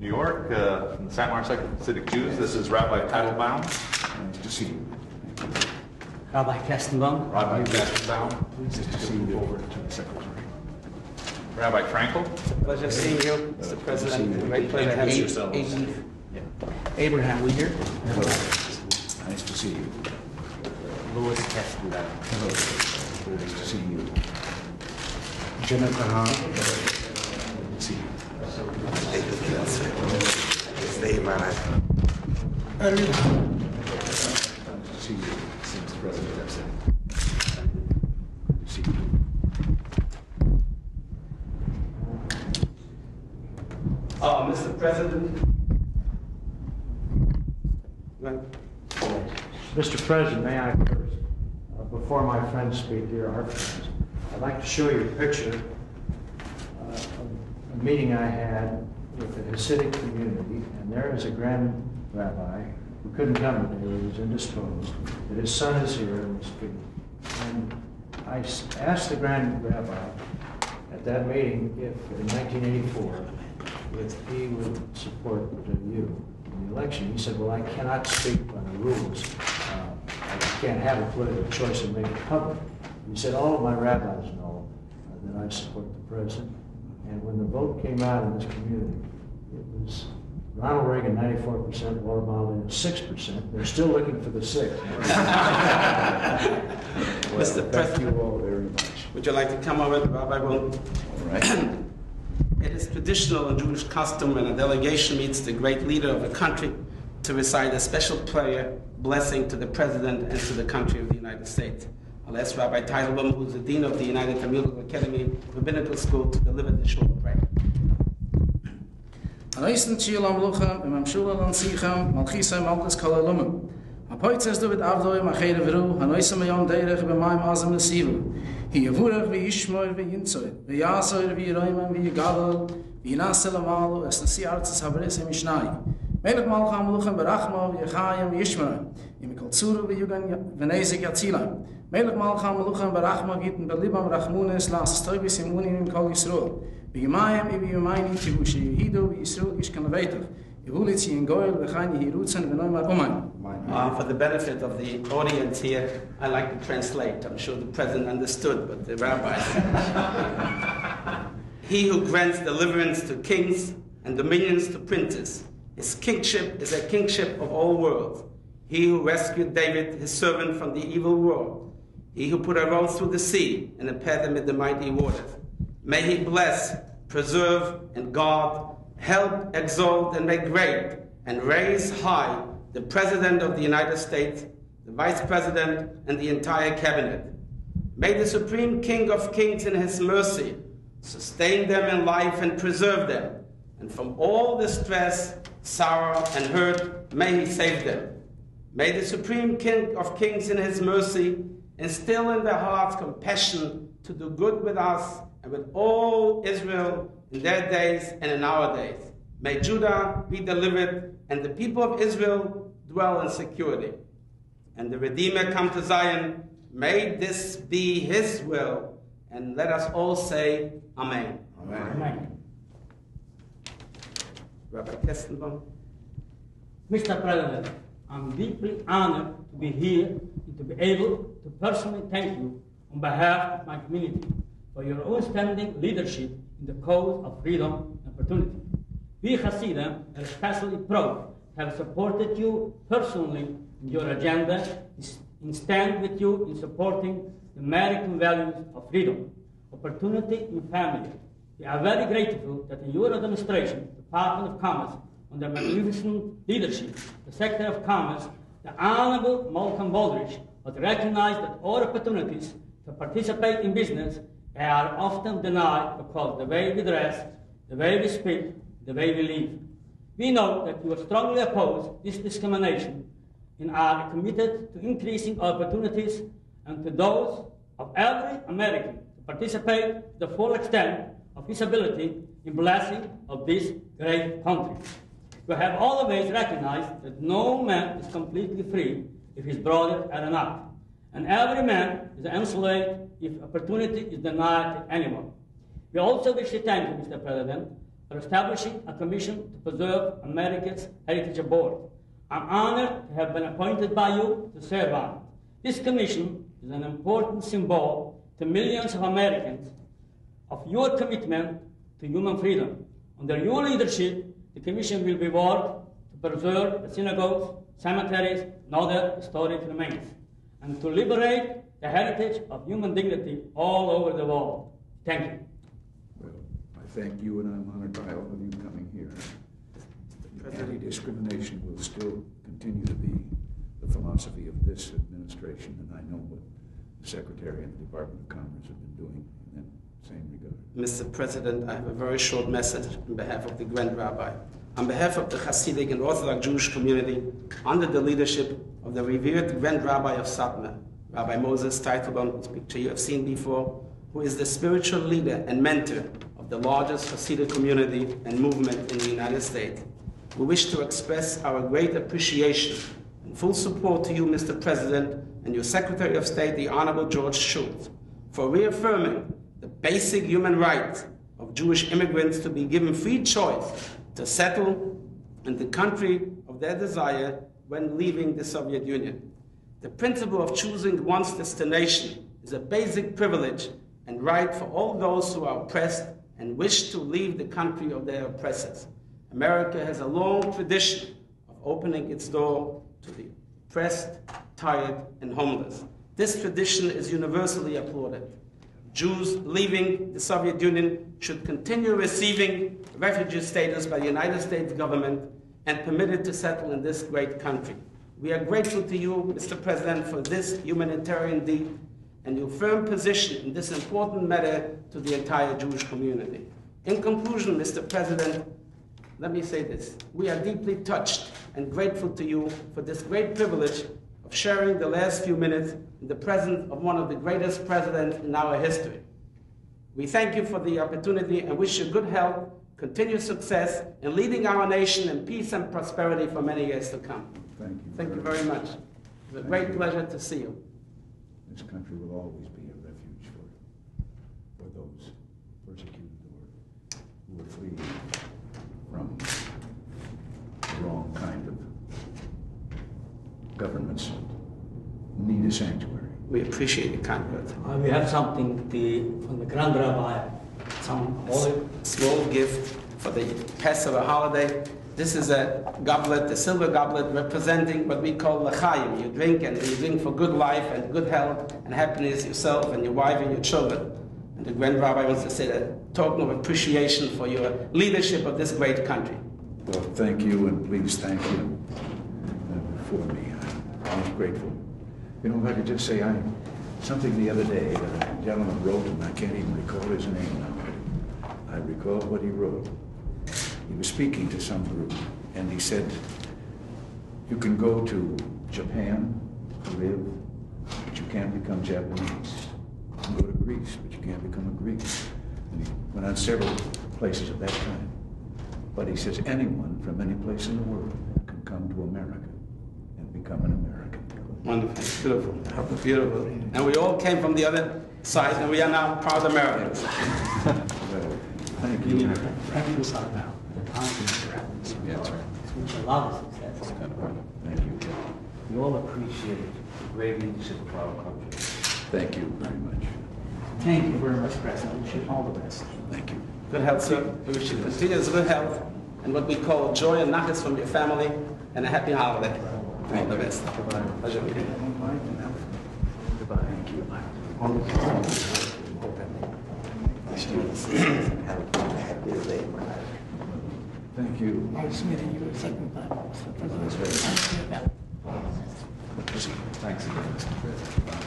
New York, from the St. Mark Hasidic Jews. This is Rabbi Teitelbaum. Nice to see you. Rabbi Kestenbaum. Rabbi Kestenbaum. Nice to see you over to the secretary. Rabbi Frankel. Pleasure seeing you, Mr. President. Great pleasure to have you. Abraham Weger. Hello. Nice to see you. Louis Kestenbaum. Hello. Nice to see you. Jennifer Hahn. Good to see you. Stay, man. Nice to see you. Since the president has said. Good to see you. Mr. President. Mr. President, may I first, before my friends speak here, our friends, I'd like to show you a picture of a meeting I had with the Hasidic community, and there is a grand rabbi who couldn't come today, he was indisposed, but his son is here and will speak. And I asked the grand rabbi at that meeting if, in 1984, if he would support you in the election. He said, well, I cannot speak on the rules. I can't have a political choice and make it public. He said, all of my rabbis know that I support the president. And when the vote came out in this community, it was Ronald Reagan 94%, Walter Malden 6%. They're still looking for the 6th. Mr. Thank President, you all very much. would you like to come over, Rabbi Will? All right. It is traditional in Jewish custom when a delegation meets the great leader of a country to recite a special prayer, blessing to the President and to the country of the United States. I'll ask Rabbi Teitelbaum, who's the Dean of the United Talmudic Academy Rabbinical School, to deliver the short prayer. Apoitzes du mit Avdoi machere veru, hanoise me yon derech be maim azam nesivu. Hi yevurach vi yishmoir vi yintzoi, vi yasoir vi yiroiman vi yigadol, vi yinasel amalu, es nasi artzes haberes em ishnai. Melech malcha ameluchem berachmo, vi yachayim vi yishmoir, im kol tzuru vi yugan venezik yatzilam. Melech malcha ameluchem berachmo gitten belibam rachmunes, las stoibis im unim im kol Yisroel. Vi yimayim ibi yimayni tivu, she yihidu vi Yisroel gishkan levetach. For the benefit of the audience here, I like to translate. I'm sure the President understood, but the rabbis. He who grants deliverance to kings and dominions to princes. His kingship is a kingship of all worlds. He who rescued David, his servant, from the evil world. He who put a road through the sea and a path amid the mighty waters. May he bless, preserve, and guard, help, exalt, and make great, and raise high the President of the United States, the Vice President, and the entire Cabinet. May the Supreme King of Kings in his mercy sustain them in life and preserve them, and from all distress, sorrow, and hurt, may he save them. May the Supreme King of Kings in his mercy instill in their hearts compassion to do good with us and with all Israel in their days and in our days. May Judah be delivered and the people of Israel dwell in security. And the Redeemer come to Zion. May this be his will. And let us all say, Amen. Amen. Amen. Rabbi Kestenbaum. Mr. President, I'm deeply honored to be here and to be able to personally thank you on behalf of my community for your outstanding leadership in the cause of freedom and opportunity. We Hasidim are especially proud to have supported you personally in your agenda and stand with you in supporting the American values of freedom, opportunity, and family. We are very grateful that in your administration, the Department of Commerce, under magnificent leadership, the Secretary of Commerce, the Honorable Malcolm Baldrige, has recognized that all opportunities to participate in business are often denied because the way we dress, the way we speak, the way we live. We know that you strongly oppose this discrimination and are committed to increasing opportunities and to those of every American to participate to the full extent of his ability in blessing of this great country. We have always recognized that no man is completely free if his brothers are not, and every man is enslaved if opportunity is denied to anyone. We also wish to thank you, Mr. President, for establishing a commission to preserve America's Heritage Board. I'm honored to have been appointed by you to serve on it. This commission is an important symbol to millions of Americans of your commitment to human freedom. Under your leadership, the commission will be worked to preserve the synagogues, cemeteries, and other historic remains, and to liberate the heritage of human dignity all over the world. Thank you. Well, I thank you, and I'm honored by all of you coming here. Anti-discrimination will still continue to be the philosophy of this administration, and I know what the Secretary and the Department of Commerce have been doing in that same regard. Mr. President, I have a very short message on behalf of the Grand Rabbi. On behalf of the Hasidic and Orthodox Jewish community, under the leadership of the revered Grand Rabbi of Satmar, Rabbi Moses Teitelbaum, whose picture you have seen before, who is the spiritual leader and mentor of the largest Hasidic community and movement in the United States, we wish to express our great appreciation and full support to you, Mr. President, and your Secretary of State, the Honorable George Shultz, for reaffirming the basic human right of Jewish immigrants to be given free choice to settle in the country of their desire when leaving the Soviet Union. The principle of choosing one's destination is a basic privilege and right for all those who are oppressed and wish to leave the country of their oppressors. America has a long tradition of opening its door to the oppressed, tired, and homeless. This tradition is universally applauded. Jews leaving the Soviet Union should continue receiving refugee status by the United States government and permitted to settle in this great country. We are grateful to you, Mr. President, for this humanitarian deed and your firm position in this important matter to the entire Jewish community. In conclusion, Mr. President, let me say this. We are deeply touched and grateful to you for this great privilege of sharing the last few minutes in the presence of one of the greatest presidents in our history. We thank you for the opportunity and wish you good health, continued success in leading our nation in peace and prosperity for many years to come. Thank you. Thank you very much. It's a great pleasure to see you. This country will always be a refuge for those persecuted or who are fleeing from the wrong kind of governments need a sanctuary. We appreciate your kind words. We have something from the Grand Rabbi, some olive. Small gift for the Passover holiday. This is a goblet, a silver goblet, representing what we call l'chaim. You drink, and you drink for good life and good health and happiness yourself and your wife and your children. And the Grand Rabbi wants to say that token of appreciation for your leadership of this great country. Well, thank you, and please thank you for me. I'm grateful. You know, if I could just say, something the other day that a gentleman wrote, and I can't even recall his name now. I recall what he wrote. He was speaking to some group, and he said, you can go to Japan to live, but you can't become Japanese. You can go to Greece, but you can't become a Greek. And he went on several places at that time. But he says, anyone from any place in the world can come to America and become an American. Wonderful, beautiful, beautiful. And we all came from the other side, and we are now proud Americans. Thank you. Yeah, that's right. It's a lot of success. Thank you. We all appreciate the great leadership of our country. Thank you very much. Thank you very much, President. We wish you all the best. Thank you. Good health, sir. We wish you continuous good health and what we call joy and nachas from your family and a happy holiday. All the best. Pleasure. Goodbye. Thank you. Thank you. Thanks again, Mr. President.